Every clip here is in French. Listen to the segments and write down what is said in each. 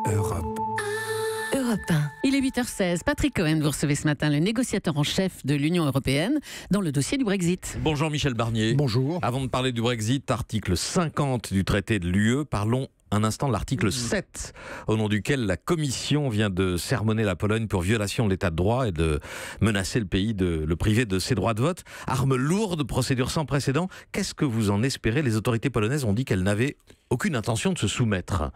Europe. Europe 1. Il est 8h16. Patrick Cohen, vous recevez ce matin le négociateur en chef de l'Union européenne dans le dossier du Brexit. Bonjour Michel Barnier. Bonjour. Avant de parler du Brexit, article 50 du traité de l'UE, parlons un instant de l'article 7, au nom duquel la Commission vient de sermonner la Pologne pour violation de l'état de droit et de menacer le pays de le priver de ses droits de vote. Arme lourde, procédure sans précédent. Qu'est-ce que vous en espérez ? Les autorités polonaises ont dit qu'elles n'avaient aucune intention de se soumettre.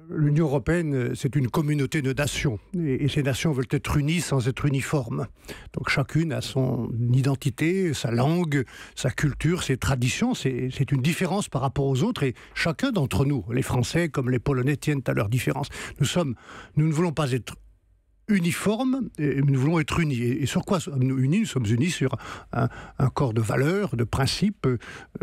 L'Union européenne, c'est une communauté de nations. Et ces nations veulent être unies sans être uniformes. Donc chacune a son identité, sa langue, sa culture, ses traditions. C'est une différence par rapport aux autres. Et chacun d'entre nous, les Français comme les Polonais, tiennent à leurs différences. Nous ne voulons pas être uniformes, et nous voulons être unis. Et sur quoi sommes-nous unis ? Nous sommes unis sur un corps de valeurs, de principes,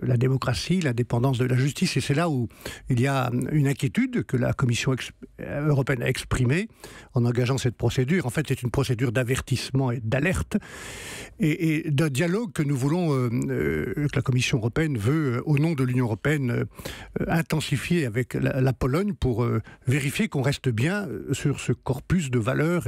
la démocratie, l'indépendance de la justice. Et c'est là où il y a une inquiétude que la Commission européenne a exprimée en engageant cette procédure. En fait, c'est une procédure d'avertissement et d'alerte et d'un dialogue que nous voulons, que la Commission européenne veut, au nom de l'Union européenne, intensifier avec la Pologne pour vérifier qu'on reste bien sur ce corpus de valeurs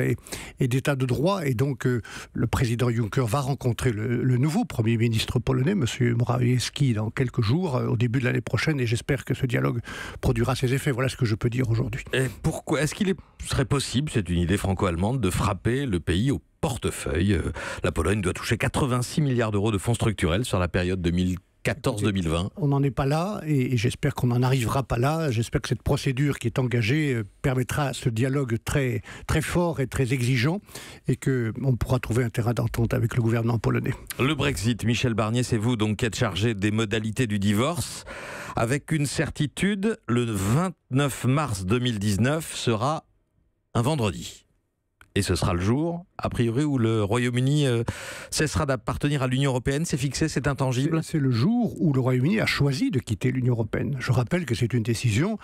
et d'état de droit. Et donc, le président Juncker va rencontrer le nouveau Premier ministre polonais, M. Morawiecki, dans quelques jours, au début de l'année prochaine, et j'espère que ce dialogue produira ses effets. Voilà ce que je peux dire aujourd'hui. Et pourquoi est-ce qu'il serait possible, c'est une idée franco-allemande, de frapper le pays au portefeuille ? La Pologne doit toucher 86 milliards d'euros de fonds structurels sur la période 2014-2020. On n'en est pas là et j'espère qu'on n'en arrivera pas là. J'espère que cette procédure qui est engagée permettra à ce dialogue très, très fort et très exigeant et qu'on pourra trouver un terrain d'entente avec le gouvernement polonais. Le Brexit, Michel Barnier, c'est vous donc qui êtes chargé des modalités du divorce. Avec une certitude, le 29 mars 2019 sera un vendredi. Et ce sera le jour, a priori, où le Royaume-Uni cessera d'appartenir à l'Union européenne. C'est fixé, c'est intangible. C'est le jour où le Royaume-Uni a choisi de quitter l'Union européenne. Je rappelle que c'est une décision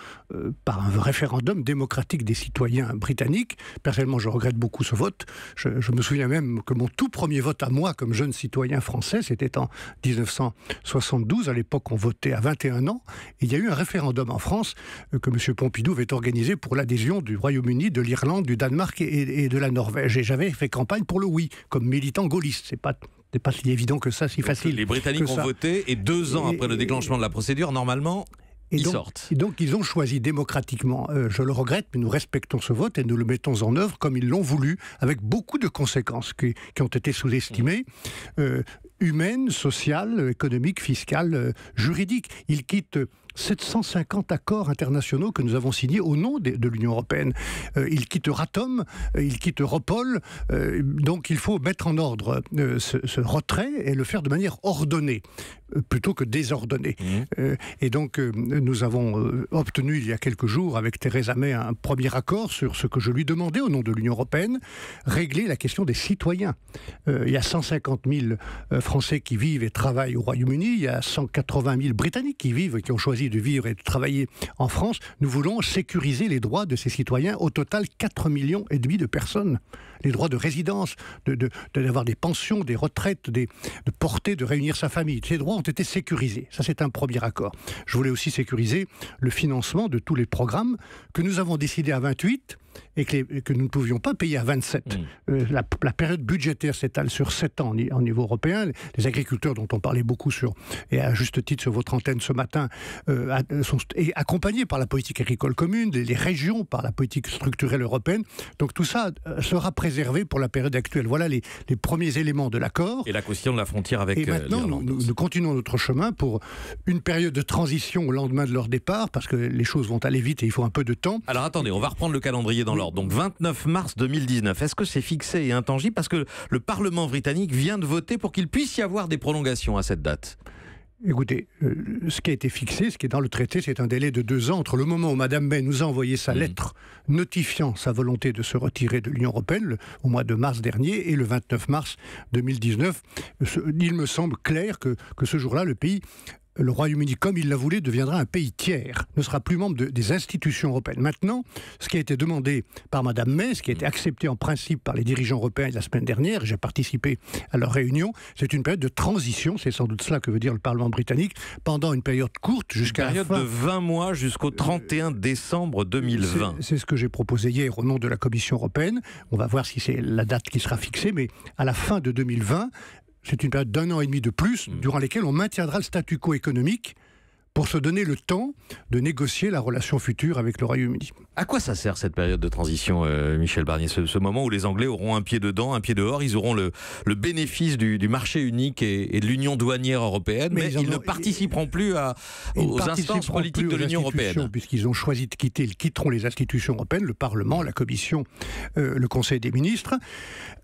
par un référendum démocratique des citoyens britanniques. Personnellement, je regrette beaucoup ce vote. Je me souviens même que mon tout premier vote à moi, comme jeune citoyen français, c'était en 1972. À l'époque, on votait à 21 ans. Et il y a eu un référendum en France que M. Pompidou avait organisé pour l'adhésion du Royaume-Uni, de l'Irlande, du Danemark et de la Norvège. Et j'avais fait campagne pour le oui, comme militant gaulliste. C'est pas si évident que ça, si facile. Les Britanniques ont voté et 2 ans après le déclenchement de la procédure, normalement, ils sortent. Et donc, ils ont choisi démocratiquement. Je le regrette, mais nous respectons ce vote et nous le mettons en œuvre comme ils l'ont voulu, avec beaucoup de conséquences qui ont été sous-estimées, humaines, sociales, économiques, fiscales, juridiques. Ils quittent 750 accords internationaux que nous avons signés au nom de l'Union européenne. Ils quittent Euratom, ils quittent Europol. Donc il faut mettre en ordre ce retrait et le faire de manière ordonnée, plutôt que désordonnée. Et donc nous avons obtenu il y a quelques jours avec Theresa May un premier accord sur ce que je lui demandais au nom de l'Union européenne, régler la question des citoyens. Il y a 150 000 Français qui vivent et travaillent au Royaume-Uni, il y a 180 000 Britanniques qui vivent et qui ont choisi de vivre et de travailler en France. Nous voulons sécuriser les droits de ces citoyens. Au total, 4,5 millions de personnes. Les droits de résidence, d'avoir des pensions, des retraites, de porter, de réunir sa famille. Ces droits ont été sécurisés. Ça, c'est un premier accord. Je voulais aussi sécuriser le financement de tous les programmes que nous avons décidé à 28 et que nous ne pouvions pas payer à 27. La période budgétaire s'étale sur 7 ans au niveau européen. Les agriculteurs dont on parlait beaucoup et à juste titre sur votre antenne ce matin sont accompagnés par la politique agricole commune, les régions par la politique structurelle européenne. Donc tout ça sera préservé pour la période actuelle. Voilà les premiers éléments de l'accord. Et la question de la frontière avec l'Irlande. Et maintenant, nous continuons notre chemin pour une période de transition au lendemain de leur départ, parce que les choses vont aller vite et il faut un peu de temps. Alors attendez, on va reprendre le calendrier dans l'ordre. Donc 29 mars 2019, est-ce que c'est fixé et intangible ? Parce que le Parlement britannique vient de voter pour qu'il puisse y avoir des prolongations à cette date. Écoutez, ce qui a été fixé, ce qui est dans le traité, c'est un délai de 2 ans entre le moment où Mme May nous a envoyé sa lettre notifiant sa volonté de se retirer de l'Union européenne au mois de mars dernier et le 29 mars 2019. Il me semble clair que ce jour-là, le pays le Royaume-Uni, comme il l'a voulu, deviendra un pays tiers, ne sera plus membre des institutions européennes. Maintenant, ce qui a été demandé par Mme May, ce qui a été accepté en principe par les dirigeants européens la semaine dernière, j'ai participé à leur réunion, c'est une période de transition, c'est sans doute cela que veut dire le Parlement britannique, pendant une période courte jusqu'à la fin. Une période de 20 mois jusqu'au 31 décembre 2020. C'est ce que j'ai proposé hier au nom de la Commission européenne. On va voir si c'est la date qui sera fixée, mais à la fin de 2020, c'est une période d'1 an et demi de plus, durant laquelle on maintiendra le statu quo économique pour se donner le temps de négocier la relation future avec le Royaume-Uni. À quoi ça sert cette période de transition, Michel Barnier, ce moment où les Anglais auront un pied dedans, un pied dehors, ils auront le bénéfice du marché unique et de l'union douanière européenne, mais ils ne participeront plus aux instances politiques de l'Union européenne. Puisqu'ils ont choisi de quitter, ils quitteront les institutions européennes, le Parlement, la Commission, le Conseil des ministres.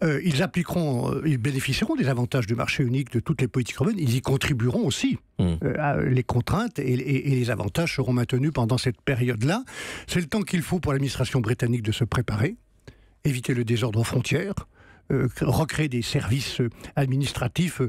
Ils bénéficieront des avantages du marché unique de toutes les politiques européennes, ils y contribueront aussi. Les contraintes et les avantages seront maintenus pendant cette période-là. C'est le temps qu'il faut pour l'administration britannique de se préparer, éviter le désordre aux frontières, recréer des services administratifs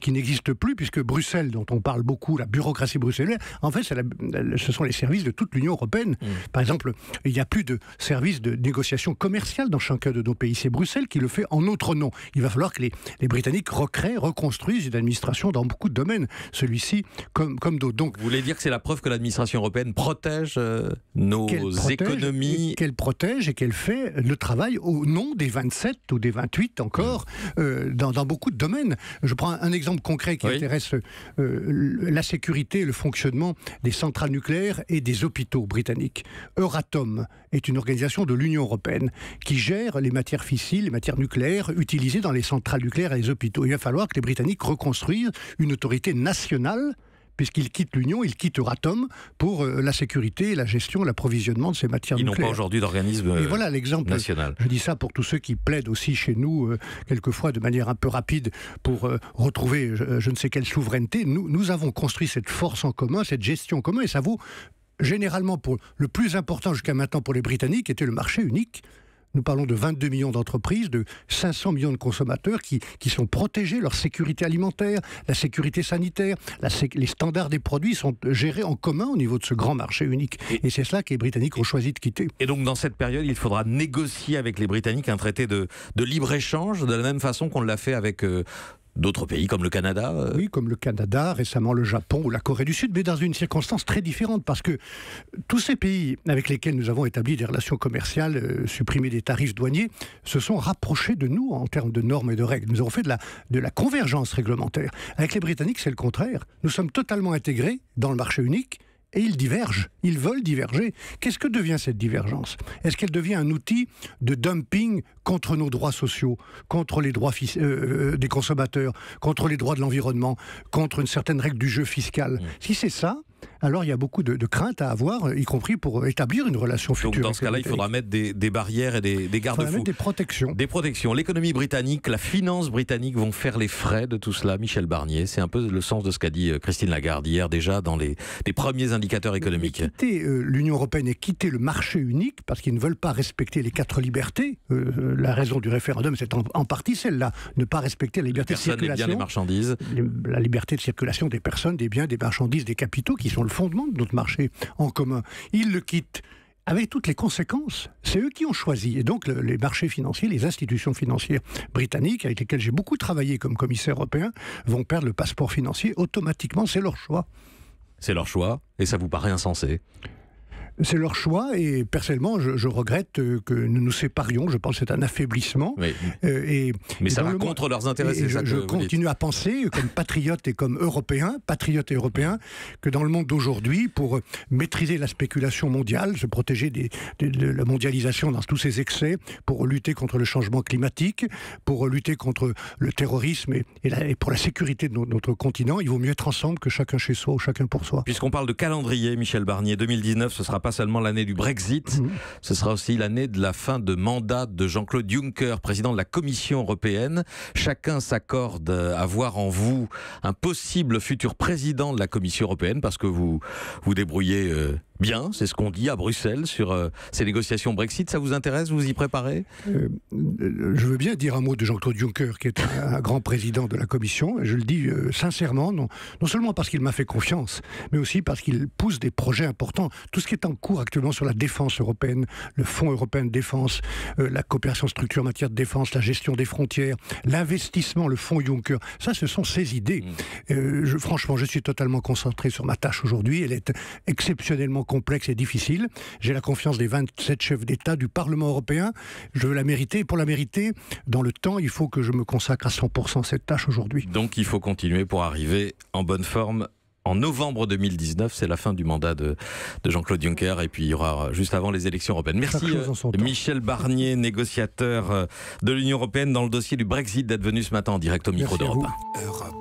qui n'existent plus, puisque Bruxelles, dont on parle beaucoup, la bureaucratie bruxelloise, en fait, ce sont les services de toute l'Union européenne. Par exemple, il n'y a plus de service de négociation commerciale dans chacun de nos pays. C'est Bruxelles qui le fait en notre nom. Il va falloir que les Britanniques reconstruisent une administration dans beaucoup de domaines, celui-ci comme d'autres. Donc, vous voulez dire que c'est la preuve que l'administration européenne protège nos économies, qu'elle protège et qu'elle fait le travail au nom des 27 ou des 28 encore, dans beaucoup de domaines. Je prends un exemple concret qui intéresse la sécurité et le fonctionnement des centrales nucléaires et des hôpitaux britanniques. Euratom est une organisation de l'Union européenne qui gère les matières fissiles, les matières nucléaires utilisées dans les centrales nucléaires et les hôpitaux. Il va falloir que les Britanniques reconstruisent une autorité nationale, puisqu'ils quittent l'Union, ils quittent Euratom pour la sécurité, la gestion, l'approvisionnement de ces matières nucléaires. Ils n'ont pas aujourd'hui d'organisme national. Et voilà l'exemple. Je dis ça pour tous ceux qui plaident aussi chez nous, quelquefois de manière un peu rapide, pour retrouver je ne sais quelle souveraineté. Nous avons construit cette force en commun, cette gestion en commun, et ça vaut généralement pour le plus important jusqu'à maintenant pour les Britanniques, était le marché unique. Nous parlons de 22 millions d'entreprises, de 500 millions de consommateurs qui sont protégés, leur sécurité alimentaire, la sécurité sanitaire, les standards des produits sont gérés en commun au niveau de ce grand marché unique. Et c'est cela que les Britanniques ont choisi de quitter. Et donc dans cette période, il faudra négocier avec les Britanniques un traité de libre-échange, de la même façon qu'on l'a fait avec d'autres pays comme le Canada. Oui, comme le Canada, récemment le Japon ou la Corée du Sud, mais dans une circonstance très différente, parce que tous ces pays avec lesquels nous avons établi des relations commerciales, supprimé des tarifs douaniers, se sont rapprochés de nous en termes de normes et de règles. Nous avons fait de la convergence réglementaire. Avec les Britanniques, c'est le contraire. Nous sommes totalement intégrés dans le marché unique, et ils divergent, ils veulent diverger. Qu'est-ce que devient cette divergence? Est-ce qu'elle devient un outil de dumping contre nos droits sociaux, contre les droits des consommateurs, contre les droits de l'environnement, contre une certaine règle du jeu fiscal? Si c'est ça, alors il y a beaucoup de craintes à avoir, y compris pour établir une relation future. Donc dans ce cas-là, il faudra mettre des barrières et des garde-fous. Des protections. Des protections. L'économie britannique, la finance britannique vont faire les frais de tout cela. Michel Barnier, c'est un peu le sens de ce qu'a dit Christine Lagarde hier déjà dans les premiers indicateurs économiques. Quitter l'Union européenne et quitter le marché unique, parce qu'ils ne veulent pas respecter les 4 libertés. La raison du référendum, c'est en partie celle-là. Ne pas respecter la liberté de circulation. Les biens, les marchandises. La liberté de circulation des personnes, des biens, des marchandises, des capitaux, qui sont le fondement de notre marché en commun. Ils le quittent avec toutes les conséquences. C'est eux qui ont choisi. Et donc les marchés financiers, les institutions financières britanniques, avec lesquelles j'ai beaucoup travaillé comme commissaire européen, vont perdre le passeport financier automatiquement. C'est leur choix. C'est leur choix, et ça vous paraît insensé? C'est leur choix, et personnellement, je regrette que nous nous séparions. Je pense que c'est un affaiblissement. Oui. Mais ça va contre leurs intérêts, c'est ça que je continue à penser, comme patriote et comme européen, que dans le monde d'aujourd'hui, pour maîtriser la spéculation mondiale, se protéger de la mondialisation dans tous ses excès, pour lutter contre le changement climatique, pour lutter contre le terrorisme et pour la sécurité de notre continent, il vaut mieux être ensemble que chacun chez soi ou chacun pour soi. Puisqu'on parle de calendrier, Michel Barnier, 2019, ce sera pas pas seulement l'année du Brexit, ce sera aussi l'année de la fin de mandat de Jean-Claude Juncker, président de la Commission européenne. Chacun s'accorde à voir en vous un possible futur président de la Commission européenne parce que vous vous débrouillez bien, c'est ce qu'on dit à Bruxelles sur ces négociations Brexit. Ça vous intéresse? Vous y préparez? Je veux bien dire un mot de Jean-Claude Juncker, qui est un grand président de la Commission. Et je le dis sincèrement, non seulement parce qu'il m'a fait confiance, mais aussi parce qu'il pousse des projets importants. Tout ce qui est en cours actuellement sur la défense européenne, le Fonds européen de défense, la coopération structurée en matière de défense, la gestion des frontières, l'investissement, le Fonds Juncker, ça, ce sont ses idées. Franchement, je suis totalement concentré sur ma tâche aujourd'hui. Elle est exceptionnellement complexe et difficile. J'ai la confiance des 27 chefs d'État du Parlement européen. Je veux la mériter. Et pour la mériter, dans le temps, il faut que je me consacre à 100% à cette tâche aujourd'hui. Donc il faut continuer pour arriver en bonne forme. En novembre 2019, c'est la fin du mandat de Jean-Claude Juncker et puis il y aura juste avant les élections européennes. Merci Michel Barnier, négociateur de l'Union européenne dans le dossier du Brexit, d'être venu ce matin en direct au micro d'Europe 1.